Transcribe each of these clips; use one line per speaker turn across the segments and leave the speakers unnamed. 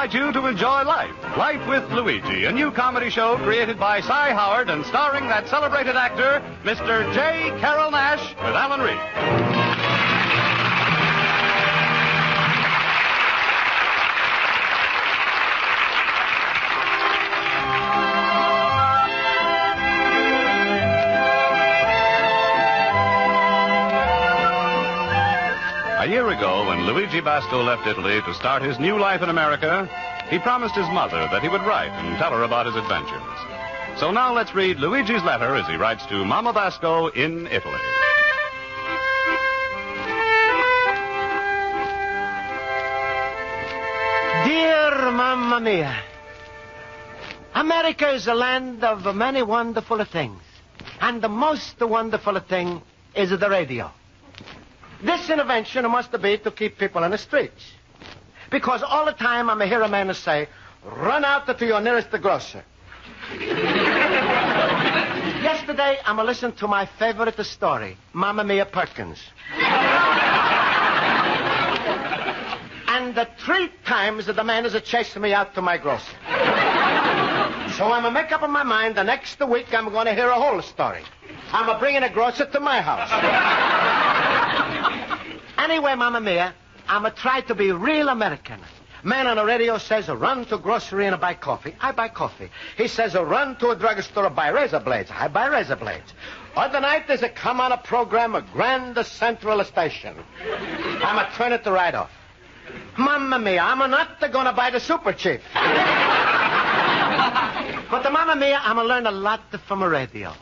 invite you to enjoy Life. Life with Luigi, a new comedy show created by Cy Howard and starring that celebrated actor, Mr. J. Carroll Nash, with Alan Reed. A year ago, when Luigi Basco left Italy to start his new life in America, he promised his mother that he would write and tell her about his adventures. So now let's read Luigi's letter as he writes to Mama Basco in Italy.
Dear Mamma Mia, America is a land of many wonderful things. And the most wonderful thing is the radio. This invention must be to keep people in the streets. Because all the time I'm hear a man say, run out to your nearest grocer. Yesterday, I'm listening to my favorite story, Mamma Mia Perkins. And 3 times the man is chasing me out to my grocer. So I'm make up in my mind the next week I'm going to hear a whole story. I'm bringing a grocer to my house. Anyway, Mamma Mia, I'm try to be real American. Man on the radio says, run to grocery and buy coffee. I buy coffee. He says, run to a drugstore, buy razor blades. I buy razor blades. Other night, there's a come on a program, a Grand Central Station. I'm turn it right off. Mamma Mia, I'm not going to buy the Super Chief. But Mamma Mia, I'm going to learn a lot from a radio.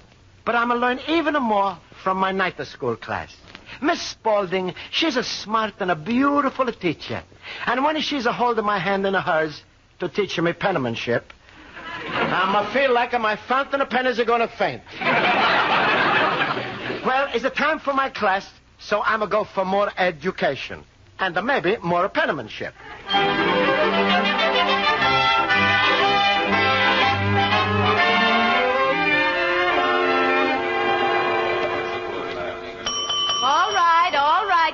But I'm going to learn even more from my night school class. Miss Spaulding, she's a smart and a beautiful teacher. And when she's holding my hand in hers to teach me penmanship, I feel like my fountain pen is going to faint. Well, it's the time for my class, so I'm going to go for more education. And maybe more penmanship.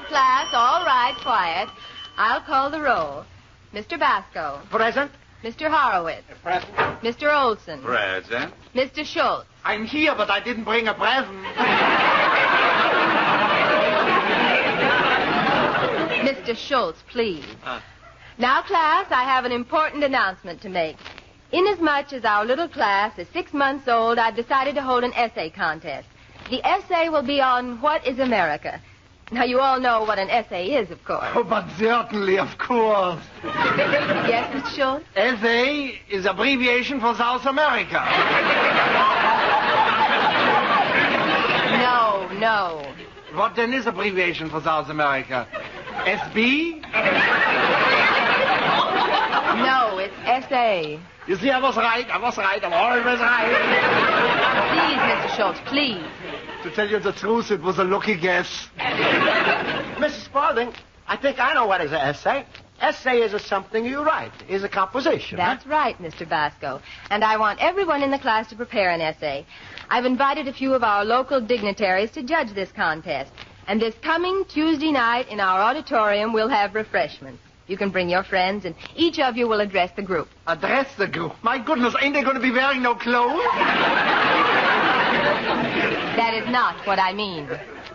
Class, all right, quiet. I'll call the roll. Mr. Basco.
Present.
Mr. Horowitz.
Present.
Mr. Olson.
Present.
Mr. Schultz.
I'm here, but I didn't bring a present.
Mr. Schultz, please. Now, class, I have an important announcement to make. Inasmuch as our little class is 6 months old, I've decided to hold an essay contest. The essay will be on what is America. Now, you all know what an essay is, of course.
Oh, but certainly, of course.
Yes, Mr. Schultz?
SA is abbreviation for South America.
No.
What then is abbreviation for South America? SB?
No, it's SA.
You see, I was right. I'm always right.
Please, Mr. Schultz, please.
To tell you the truth, it was a lucky guess.
Mrs. Spaulding, I think I know what is an essay. Essay is something you write, is a composition.
That's right, Mr. Basco. And I want everyone in the class to prepare an essay. I've invited a few of our local dignitaries to judge this contest. And this coming Tuesday night in our auditorium, we'll have refreshments. You can bring your friends, and each of you will address the group.
Address the group? My goodness, ain't they going to be wearing no clothes?
That is not what I mean.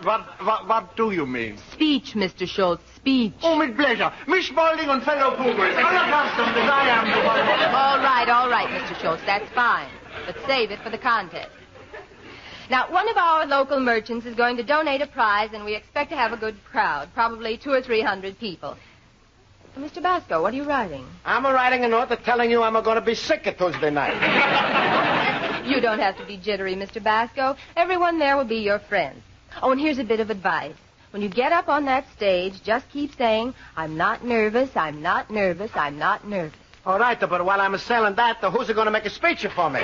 What do you mean?
Speech, Mr. Schultz, speech.
Oh, with pleasure. Miss Spaulding and fellow Poogers, unaccustomed as I am to one.
All right, Mr. Schultz, that's fine. But save it for the contest. Now, one of our local merchants is going to donate a prize, and we expect to have a good crowd, probably 200 or 300 people. Mr. Basco, what are you writing?
I'm writing a note telling you I'm going to be sick Tuesday night.
You don't have to be jittery, Mr. Basco. Everyone there will be your friends. Oh, and here's a bit of advice. When you get up on that stage, just keep saying, I'm not nervous, I'm not nervous, I'm not nervous.
All right, but while I'm saying that, who's going to make a speech for me?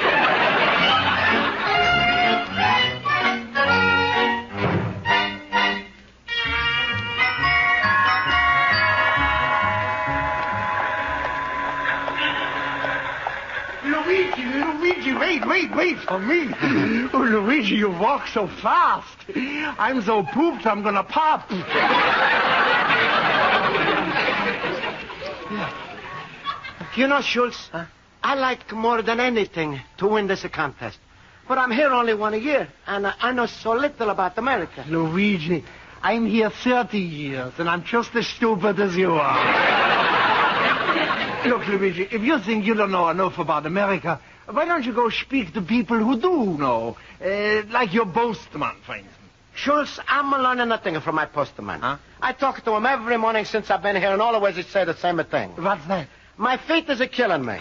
Luigi, wait for me. Oh, Luigi, you walk so fast. I'm so pooped, I'm gonna pop.
You know, Schultz, I like more than anything to win this contest. But I'm here only 1 year, and I know so little about America.
Luigi, I'm here 30 years, and I'm just as stupid as you are. Look, Luigi, if you think you don't know enough about America, why don't you go speak to people who do know? Like your postman, for instance.
Schultz, I'm learning nothing from my postman.
Huh?
I talk to him every morning since I've been here, and always he say the same thing.
What's that?
My feet is killing me.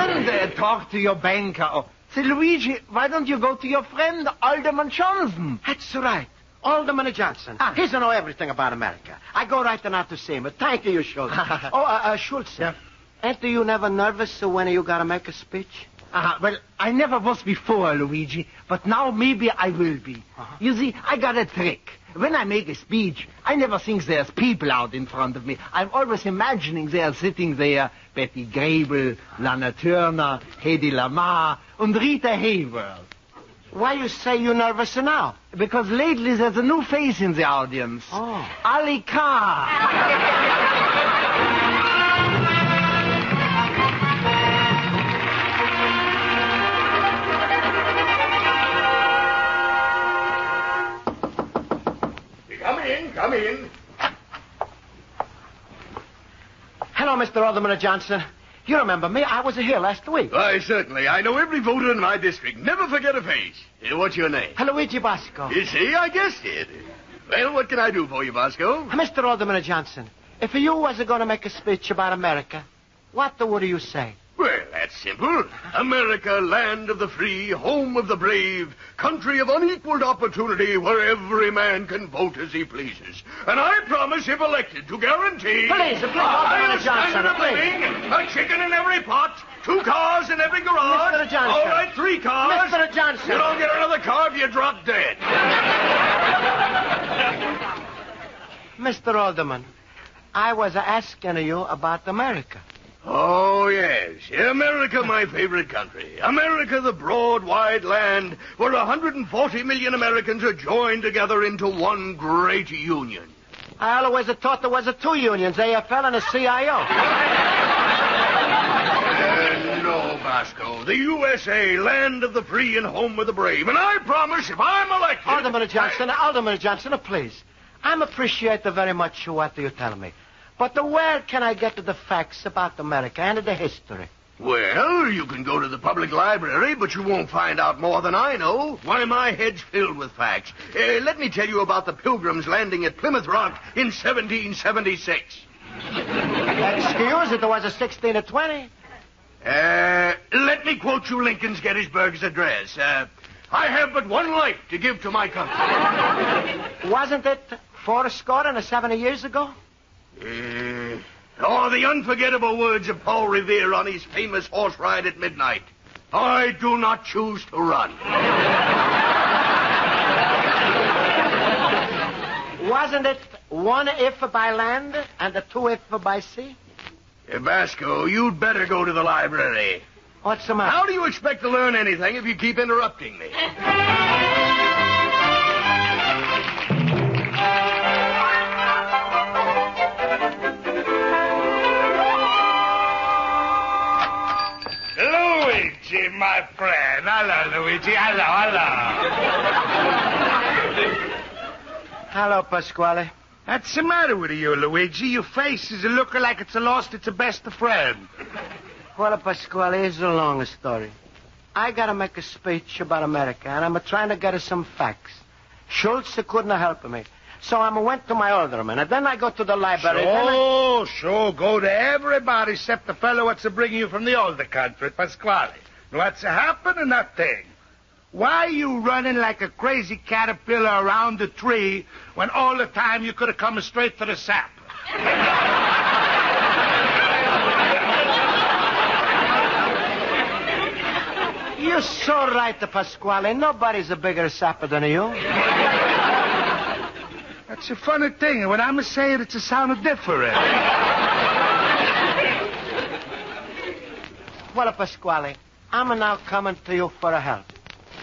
And talk to your banker. Oh, say, Luigi, why don't you go to your friend, Alderman Johnson?
That's right. Alderman Johnson.
Ah.
He know everything about America. I go right now to see him. Thank you, Schultz. Schultz.
Yeah?
Ain't you never nervous when you gotta make a speech?
Well, I never was before, Luigi, but now maybe I will be. You see, I got a trick. When I make a speech, I never think there's people out in front of me. I'm always imagining they're sitting there, Betty Grable, Lana Turner, Hedy Lamarr, and Rita Hayworth.
Why you say you nervous now?
Because lately there's a new face in the audience.
Oh.
Ali Carr.
Come in.
Hello, Mr. Alderman Johnson. You remember me? I was here last week.
Why, certainly. I know every voter in my district. Never forget a face. What's your name?
Luigi Bosco.
You see, I guessed it. Well, what can I do for you, Bosco?
Mr. Alderman Johnson, if you was going to make a speech about America, what would you say?
Well, that's simple. America, land of the free, home of the brave, country of unequaled opportunity where every man can vote as he pleases. And I promise, if elected, to guarantee...
Please,
Alderman
Johnson,
of living, a chicken in every pot, 2 cars in every garage.
Mr. Johnson.
All right, 3 cars.
Mr. Johnson.
You don't get another car if you drop dead.
Mr. Alderman, I was asking you about America.
Oh, yes. America, my favorite country. America, the broad, wide land where 140 million Americans are joined together into one great union.
I always thought there was 2 unions, AFL and a CIO.
No, Bosco. The USA, land of the free and home of the brave. And I promise, if I'm elected...
Alderman Johnson, please. I'm appreciate very much what you tell me. But where can I get the facts about America and the history?
Well, you can go to the public library, but you won't find out more than I know. Why, my head's filled with facts. Let me tell you about the Pilgrims landing at Plymouth Rock in 1776.
Excuse, it was a 16 or 20.
Let me quote you Lincoln's Gettysburg's address. I have but one life to give to my country.
Wasn't it 70 years ago?
The unforgettable words of Paul Revere on his famous horse ride at midnight. I do not choose to run.
Wasn't it 1 if by land and 2 if by sea?
Basco, you'd better go to the library.
What's the matter?
How do you expect to learn anything if you keep interrupting me?
Luigi, my friend. Hello, Luigi. Hello.
Hello, Pasquale.
What's the matter with you, Luigi? Your face is looking like it's lost its best friend.
Well, Pasquale, it's a long story. I gotta make a speech about America, and I'm trying to get some facts. Schultz couldn't help me. So I went to my alderman, and then I go to the library.
Sure. Go to everybody except the fellow what's bringing you from the older country, Pasquale. What's happening, nothing. Why you running like a crazy caterpillar around the tree when all the time you could have come straight to the sap?
You're so right, Pasquale. Nobody's a bigger sapper than you.
That's a funny thing. When I'm saying it's a sound different.
Well, Pasquale, I'm now coming to you for help.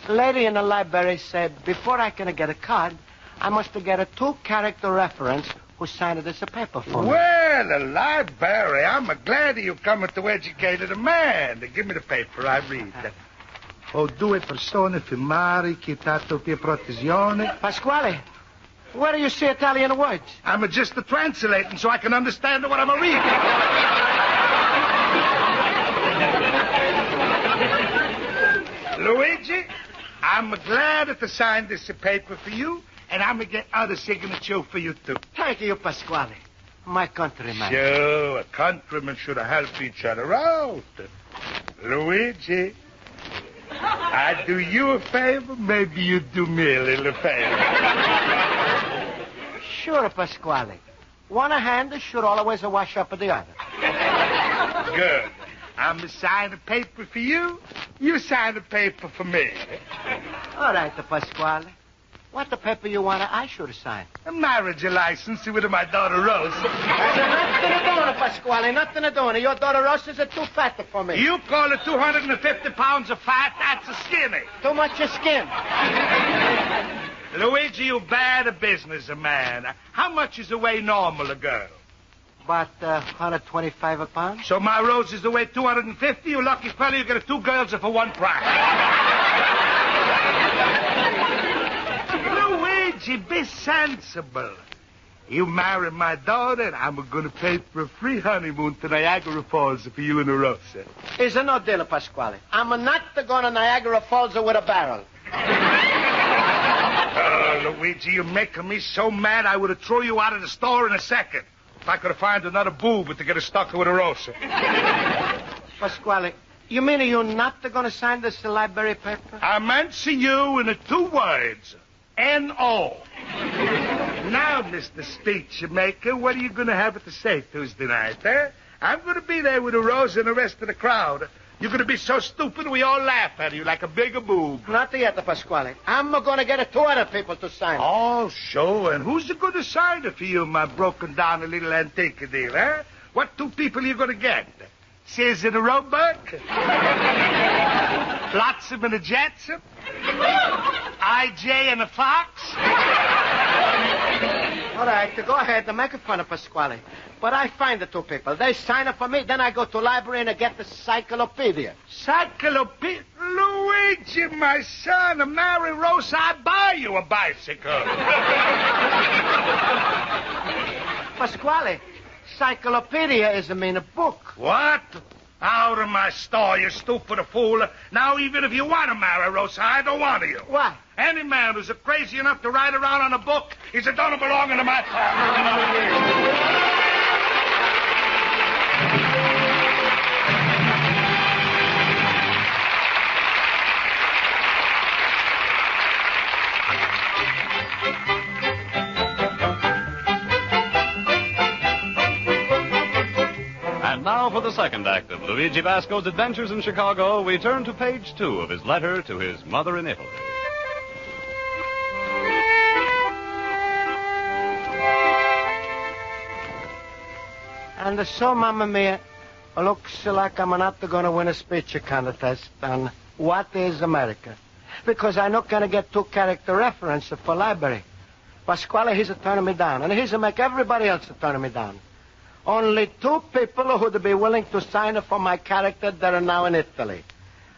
Lady in the library said before I can get a card, I must get a 2-character reference who signed this paper for me.
Well,
Well, a library. I'm glad you coming to educate a man. Give me the paper. I read. Ho 2 persone firmare chietato per protezione.
Pasquale, where do you see Italian words?
I'm just translating so I can understand what I'm reading. Luigi, I'm glad to sign this paper for you, and I'm going to get other signature for you, too.
Thank you, Pasquale. My countryman.
Sure, a countryman should help each other out. Luigi, I do you a favor, maybe you do me a little favor.
Sure, Pasquale. One hand should always wash up the other.
Good. I'm going to sign a paper for you. You sign a paper for me.
All right, Pasquale. What the paper you want I should sign?
A marriage license with my daughter Rose.
Nothing to do, Pasquale. Nothing to do. Your daughter Rose is too fat for me.
You call it 250 pounds of fat? That's a skinny.
Too much skin.
Luigi, you bad businessman. How much is the way normal a girl?
About 125 pounds.
So my Rose is the way 250? You lucky fellow, you get 2 girls for 1 price. Luigi, be sensible. You marry my daughter, and I'm going to pay for a free honeymoon to Niagara Falls for you and Rosa.
Is a no deal, Pasquale. I'm not going to Niagara Falls with a barrel.
Oh, Luigi, you're making me so mad I would have thrown you out of the store in a second. If I could have found another boob to get stuck with a Rosa.
Pasquale, you mean you're not going to sign this library paper?
I meant to you in 2 words. N-O. Now, Mr. Speech Maker, what are you going to have to say Tuesday night, eh? I'm going to be there with a Rosa and the rest of the crowd. You're going to be so stupid we all laugh at you like a big boob.
Not yet, Pasquale. I'm going to get 2 other people to sign it.
Oh, sure. And who's going to sign it for you, my broken-down little antique deal, eh? What 2 people are you going to get? Caesar the Roebuck? Flotsam and the Jetsam? I.J. and the Fox?
All right, go ahead and make fun of Pasquale. But I find the 2 people. They sign up for me, then I go to library and I get the cyclopedia.
Cyclopedia? Luigi, my son, Mary Rose, I buy you a bicycle.
Pasquale, cyclopedia is a book.
What? Out of my store, you stupid fool. Now, even if you want to marry Rosa, I don't want you.
Why?
Any man who's crazy enough to ride around on a book, he don't belong in my family.
And now for the second act of Luigi Basco's adventures in Chicago, we turn to page 2 of his letter to his mother in Italy.
And so, Mamma Mia, looks like I'm not going to win a speech contest on what is America. Because I'm not going to get 2 character references for library. Pasquale, he's turning me down. And he's make everybody else turn me down. Only 2 people who would be willing to sign for my character that are now in Italy.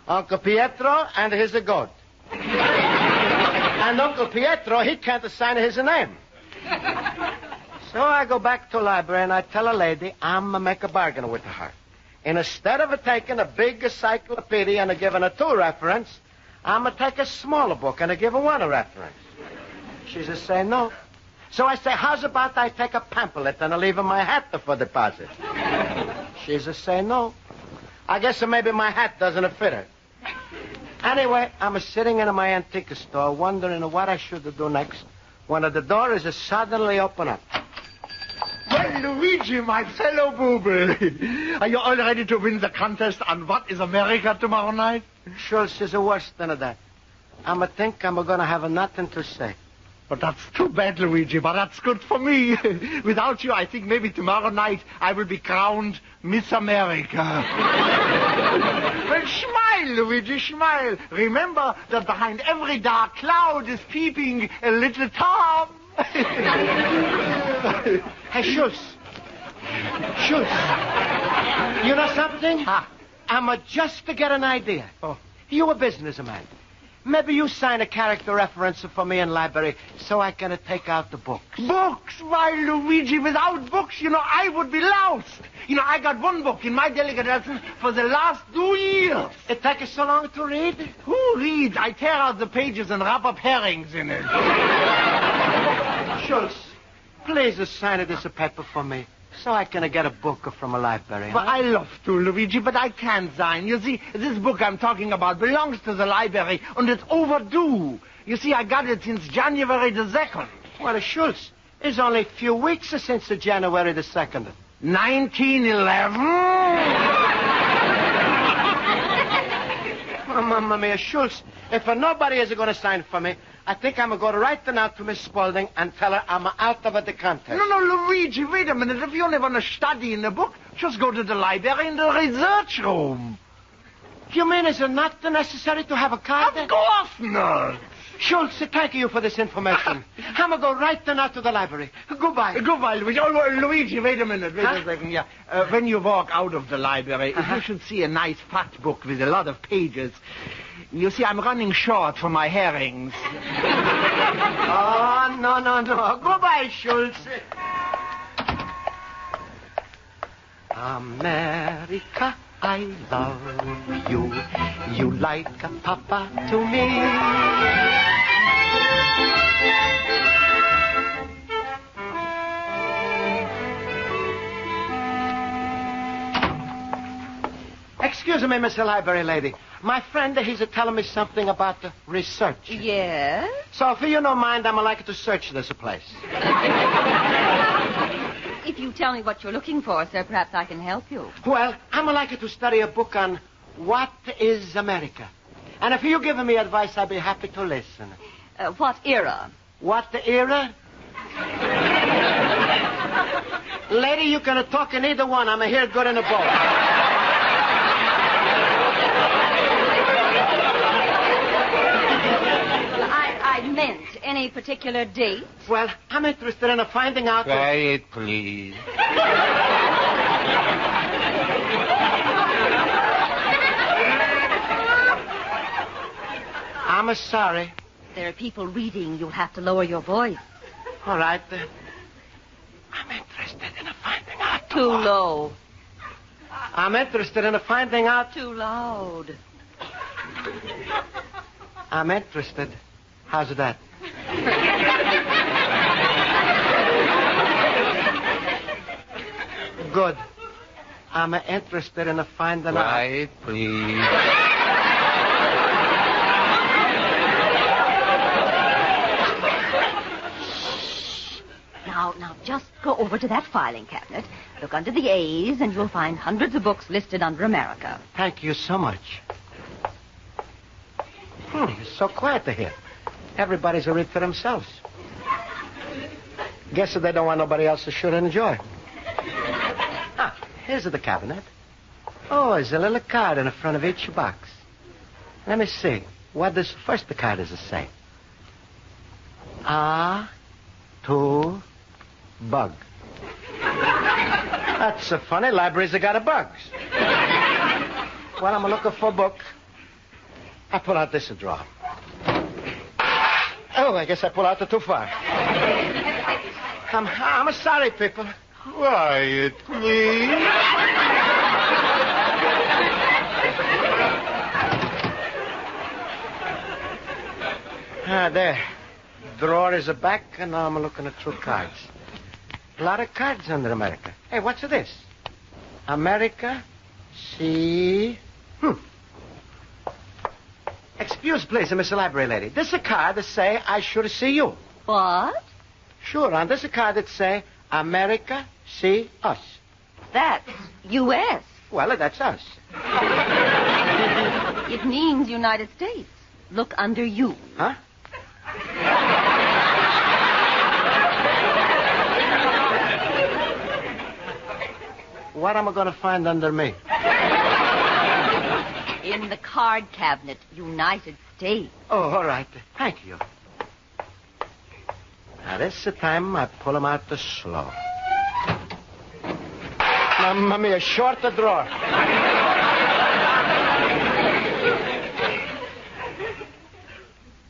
Uncle Pietro and his goat. And Uncle Pietro, he can't sign his name. So I go back to library and I tell a lady I'm going to make a bargain with her. And instead of taking a big encyclopedia and giving her 2 reference, I'm going to take a smaller book and give her 1 reference. She just say no. So I say, how's about I take a pamphlet and I leave her my hat for deposit? She just say no. I guess maybe my hat doesn't fit her. Anyway, I'm sitting in my antique store wondering what I should do next when the door is suddenly open up.
Well, Luigi, my fellow booble, are you all ready to win the contest on What is America tomorrow night?
Schultz is worse than that. I think I'm going to have nothing to say.
But that's too bad, Luigi, but that's good for me. Without you, I think maybe tomorrow night I will be crowned Miss America. Well, smile, Luigi, smile. Remember that behind every dark cloud is peeping a little Tom.
Hey, Schultz, Schultz. You know something?
Ah.
I'm just to get an idea.
Oh.
You a businessman. Maybe you sign a character reference for me in library so I can take out the books.
Books? Why, Luigi, without books, I would be lost. I got one book in my delicatessen for the last 2 years.
It take you so long to read?
Who reads? I tear out the pages and wrap up herrings in it.
Schultz, please sign this paper for me so I can get a book from a library.
Well, I love to, Luigi, but I can't sign. You see, this book I'm talking about belongs to the library, and it's overdue. You see, I got it since January the 2nd.
Well, Schultz, it's only a few weeks since January the 2nd.
1911?
Oh, Mamma mia, Schultz, if nobody is going to sign for me, I think I'm going to go right now to Miss Spaulding and tell her I'm out of the contest.
No, Luigi, wait a minute. If you only want to study in a book, just go to the library in the research room.
You mean is it not necessary to have a card?
Of course not.
Schultz, thank you for this information. I'm going to go right now to the library. Goodbye.
Goodbye, Luigi. Oh, Luigi, wait a minute. Wait a second. Yeah. When you walk out of the library, if you should see a nice fat book with a lot of pages, you see, I'm running short for my herrings.
Oh, no. Goodbye, Schultz. America, I love you. You like a papa to me. Excuse me, Miss Library Lady. My friend, he's telling me something about the research.
Yes?
So if you don't mind, I'm like to search this place.
If you tell me what you're looking for, sir, perhaps I can help you.
Well, I'm like to study a book on what is America. And if you give me advice, I'd be happy to listen.
What era?
What era? Lady, you can talk in either one. I'm here good in the boat.
I meant any particular date.
Well, I'm interested in finding out...
Quiet, please.
I'm sorry.
There are people reading. You'll have to lower your voice.
All right. I'm interested in finding out...
Too low.
I'm interested in finding out...
Too loud.
I'm interested. How's that? Good. I'm interested in finding out...
Quiet, please.
Now, just go over to that filing cabinet, look under the A's, and you'll find hundreds of books listed under America.
Thank you so much. It's so quiet here. Everybody's a read for themselves. Guess they don't want nobody else to should enjoy. Here's the cabinet. Oh, there's a little card in the front of each box. Let me see. What does first the card is say? To bug. That's so funny. Libraries have got a bugs. Well, I'm looking for a book. I pull out this drawer. Oh, I guess I pulled out too far. I'm sorry, people.
Quiet, please.
There. Drawer is back, and now I'm looking at through cards. A lot of cards under America. Hey, what's this? America, see... Excuse, please, Miss Library Lady. This is a card that say I should see you.
What?
Sure, on this card that say America, see us.
That's U.S.
Well, that's us.
It means United States. Look under you.
Huh? What am I going to find under me?
In the card cabinet, United States.
Oh, all right. Thank you. Now, this time I pull them out slow. Mamma mia, short the drawer.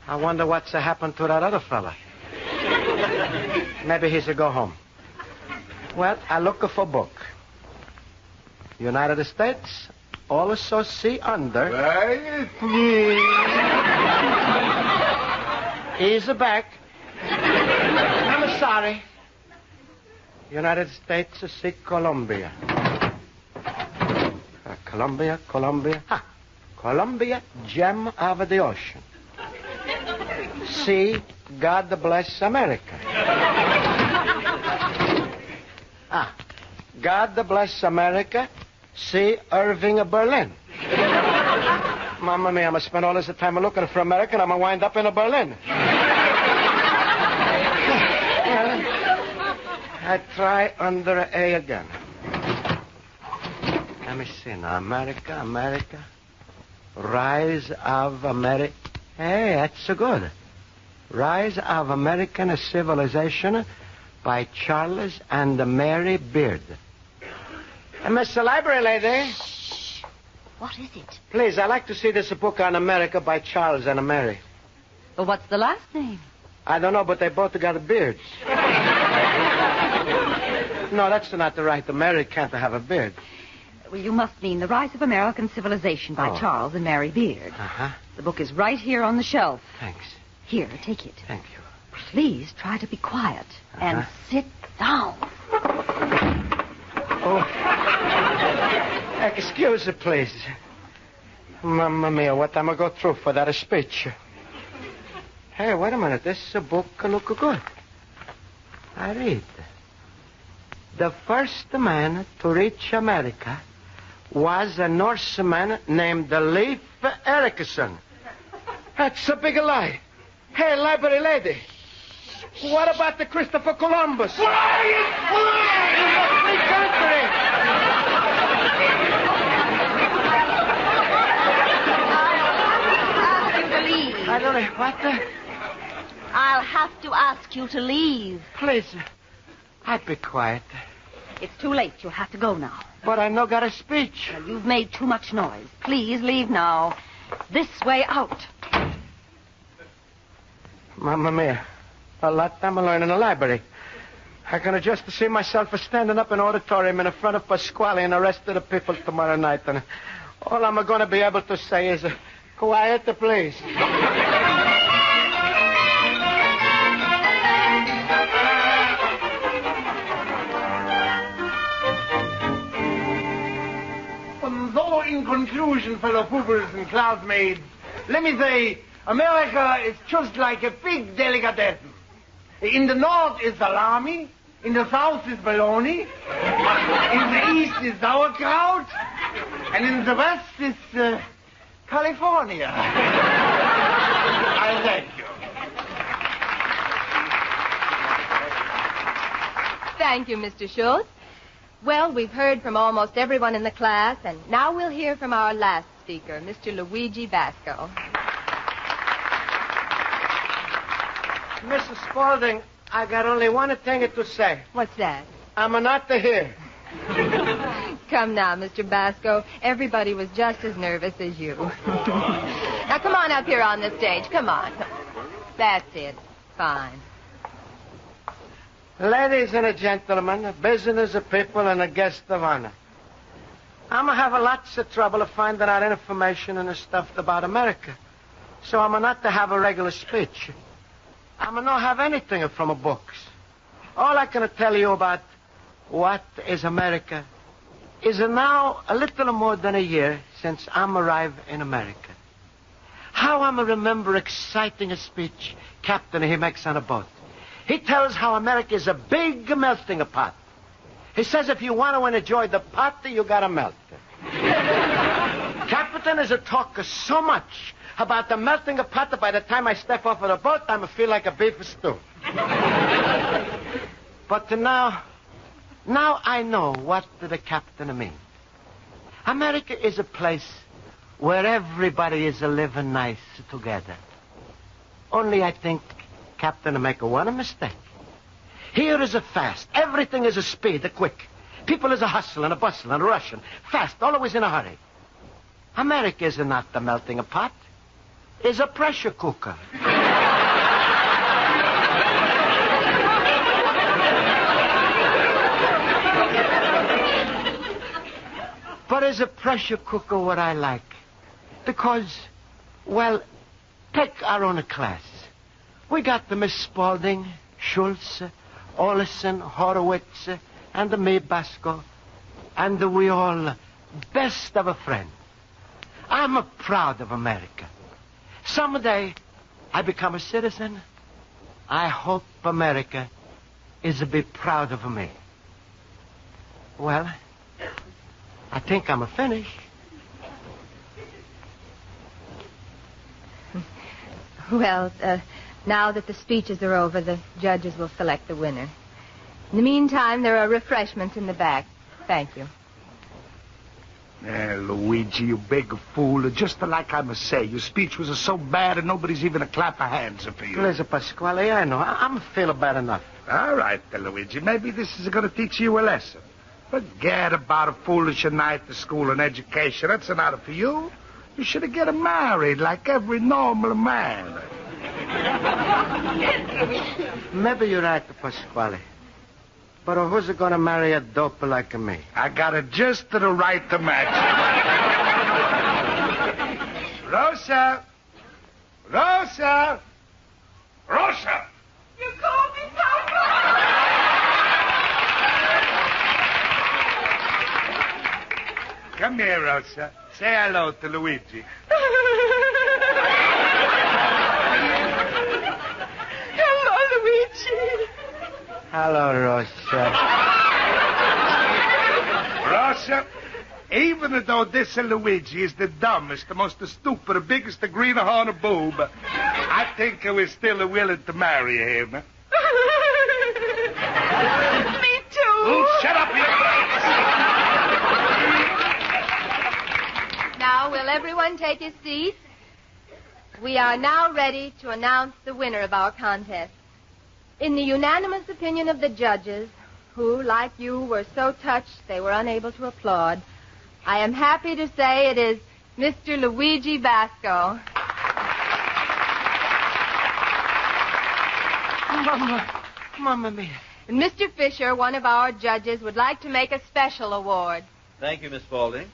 I wonder what's happened to that other fella. Maybe he should go home. Well, I look for book. United States, also see under. Ease back. I'm sorry. United States, see Colombia. Colombia. Ah, Colombia, gem of the ocean. See, God bless America. Ah, God bless America. See Irving, Berlin. Mamma mia, I'm going to spend all this time looking for America, and I'm going to wind up in Berlin. I try under A again. Let me see now. America. Rise of America. Hey, that's so good. Rise of American Civilization by Charles and Mary Beard. Miss Library Lady.
Shh. What is it?
Please, I'd like to see this book on America by Charles and Mary.
Well, what's the last name?
I don't know, but they both got beards. No, that's not the right. The Mary can't have a beard.
Well, you must mean The Rise of American Civilization by Charles and Mary Beard.
Uh-huh.
The book is right here on the shelf.
Thanks.
Here, take it.
Thank you.
Please try to be quiet and sit down.
Oh. Excuse me, please. Mamma mia, what am I go through for that speech? Hey, wait a minute. This book look good. I read. The first man to reach America was a Norseman named Leif Erikson. That's a big lie. Hey, library lady. What about the Christopher Columbus? Quiet! I don't know. What the?
I'll have to ask you to leave.
Please, I'd be quiet.
It's too late. You'll have to go now.
But I no got a speech.
Well, you've made too much noise. Please leave now. This way out.
Mamma mia. A lot I'm learning in the library. I can just see myself standing up in auditorium in front of Pasquale and the rest of the people tomorrow night. And all I'm going to be able to say is, quiet, please.
So, in conclusion, fellow pupils and classmates, let me say, America is just like a big delicatessen. In the north is salami, in the south is bologna, in the east is sauerkraut, and in the west is California. I thank you.
Thank you, Mr. Schultz. Well, we've heard from almost everyone in the class, and now we'll hear from our last speaker, Mr. Luigi Basco.
Mrs. Spaulding, I got only one thing to say.
What's that?
I'm not here.
Come now, Mr. Basco. Everybody was just as nervous as you. Now, come on up here on the stage. Come on. That's it. Fine.
Ladies and gentlemen, business people and guests of honor. I'm going to have lots of trouble finding out information and stuff about America. So I'm not to have a regular speech. I'm not have anything from books. All I can tell you about what is America is now a little more than a year since I'm arrived in America. How I'm remember exciting a speech Captain he makes on a boat. He tells how America is a big melting pot. He says if you want to enjoy the pot, you got to melt it. Captain is a talker so much about the melting pot that by the time I step off of the boat, I'm feel like a beef stew. But now I know what the captain means. America is a place where everybody is living nice together. Only I think Captain make one mistake. Here is a fast. Everything is a speed, a quick. People is a hustle and a bustle and a rushing. Fast, always in a hurry. America is not the melting pot. It's a pressure cooker. But is a pressure cooker what I like? Because, well, take our own class. We got the Miss Spaulding, Schultz, Olson, Horowitz, and the me, Basco, and we all best of a friend. I'm proud of America. Someday I become a citizen. I hope America is a bit proud of me. Well, I think I'm finished.
Well, now that the speeches are over, the judges will select the winner. In the meantime, there are refreshments in the back. Thank you.
Luigi, you big fool. Just like I must say, your speech was so bad and nobody's even a clap of hands for you.
Please, Pasquale, I know. I'm feeling bad enough.
All right, then, Luigi. Maybe this is going to teach you a lesson. Forget about a foolish night to school and education. That's not for you. You should have get married like every normal man.
Maybe you're right, Pasquale. But who's going to marry a dope like me?
I got it just to the right to match. Rosa! Rosa! Rosa!
You called me, Papa?
Come here, Rosa. Say hello to Luigi.
Hello, Luigi.
Hello, Rosa.
Rosa, even though this Luigi is the dumbest, the most stupid, the biggest, the greenhorn boob, I think we're still willing to marry him.
Me too.
Oh, shut up, you face!
Now, will everyone take his seat? We are now ready to announce the winner of our contest. In the unanimous opinion of the judges, who, like you, were so touched they were unable to applaud, I am happy to say it is Mr. Luigi Basco.
Mamma mia.
And Mr. Fisher, one of our judges, would like to make a special award.
Thank you, Miss Spaulding.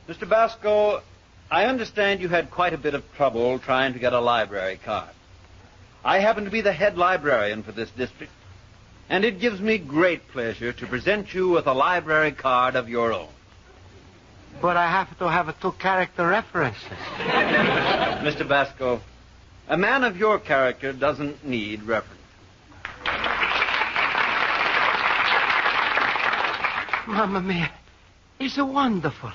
Mr. Basco, I understand you had quite a bit of trouble trying to get a library card. I happen to be the head librarian for this district, and it gives me great pleasure to present you with a library card of your own.
But I have to have 2 character references.
Mr. Basco, a man of your character doesn't need reference.
Mamma mia. It's wonderful.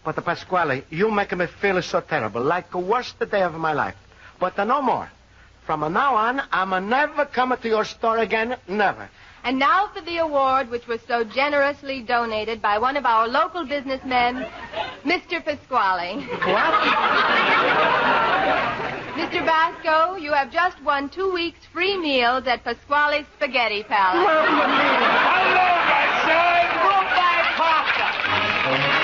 But, Pasquale, you make me feel so terrible, like the worst day of my life. But no more. From now on, I'm never coming to your store again, never.
And now for the award which was so generously donated by one of our local businessmen, Mr. Pasquale.
What?
Mr. Basco, you have just won 2 weeks free meals at Pasquale's Spaghetti Palace.
Hello, my son!
Goodbye, Papa.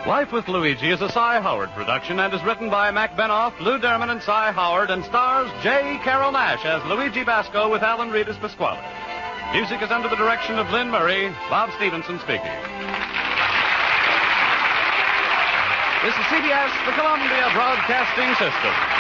Life with Luigi is a Cy Howard production and is written by Mac Benoff, Lou Derman, and Cy Howard, and stars J. Carroll Nash as Luigi Basco with Alan Reed as Pasquale. Music is under the direction of Lynn Murray. Bob Stevenson speaking. This is CBS, the Columbia Broadcasting System.